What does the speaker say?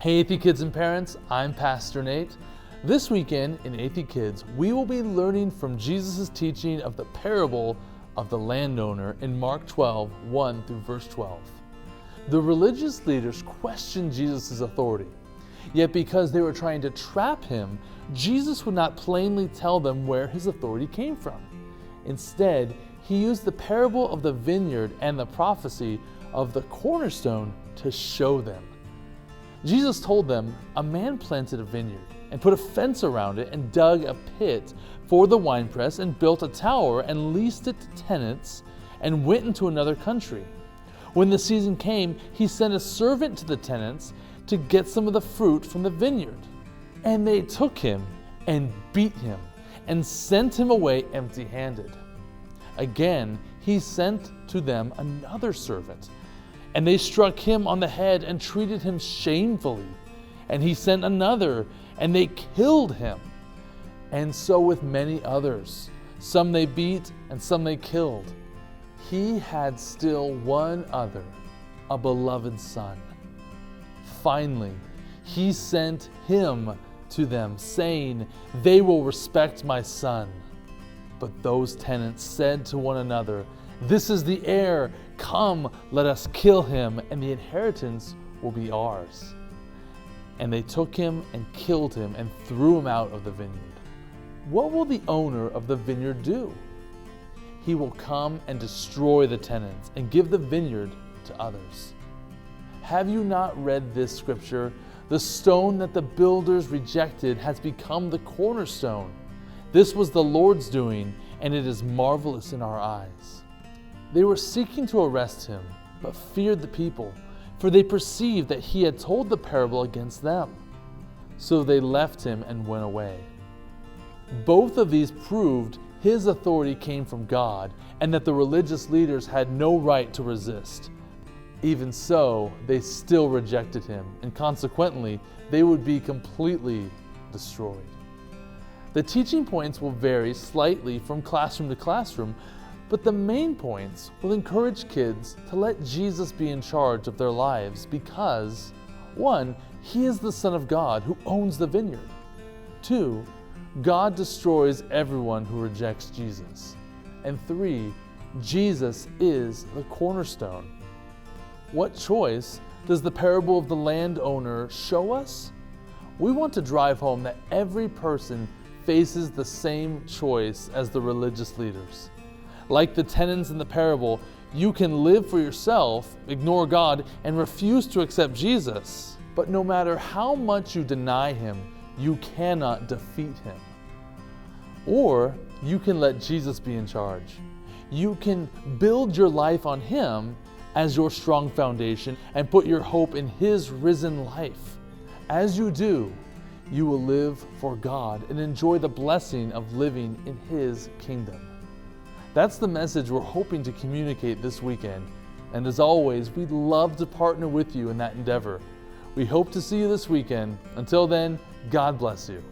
Hey Athey kids and parents, I'm Pastor Nate. This weekend in Athey Kids, we will be learning from Jesus' teaching of the parable of the landowner in Mark 12, 1 through verse 12. The religious leaders questioned Jesus' authority, yet because they were trying to trap him, Jesus would not plainly tell them where his authority came from. Instead, he used the parable of the vineyard and the prophecy of the cornerstone to show them. Jesus told them, a man planted a vineyard and put a fence around it and dug a pit for the winepress and built a tower and leased it to tenants and went into another country. When the season came, he sent a servant to the tenants to get some of the fruit from the vineyard. And they took him and beat him and sent him away empty-handed. Again, he sent to them another servant, and they struck him on the head and treated him shamefully. And he sent another, and they killed him. And so with many others. Some they beat, and some they killed. He had still one other, a beloved son. Finally, he sent him to them, saying, they will respect my son. But those tenants said to one another, this is the heir. Come, let us kill him, and the inheritance will be ours. And they took him and killed him and threw him out of the vineyard. What will the owner of the vineyard do? He will come and destroy the tenants and give the vineyard to others. Have you not read this scripture? The stone that the builders rejected has become the cornerstone. This was the Lord's doing, and it is marvelous in our eyes. They were seeking to arrest him, but feared the people, for they perceived that he had told the parable against them. So they left him and went away. Both of these proved his authority came from God, and that the religious leaders had no right to resist. Even so, they still rejected him, and consequently, they would be completely destroyed. The teaching points will vary slightly from classroom to classroom, but the main points will encourage kids to let Jesus be in charge of their lives because, 1, he is the Son of God who owns the vineyard. 2, God destroys everyone who rejects Jesus. And 3, Jesus is the cornerstone. What choice does the parable of the landowner show us? We want to drive home that every person faces the same choice as the religious leaders. Like the tenants in the parable, you can live for yourself, ignore God, and refuse to accept Jesus. But no matter how much you deny him, you cannot defeat him. Or you can let Jesus be in charge. You can build your life on him as your strong foundation and put your hope in his risen life. As you do, you will live for God and enjoy the blessing of living in his kingdom. That's the message we're hoping to communicate this weekend. And as always, we'd love to partner with you in that endeavor. We hope to see you this weekend. Until then, God bless you.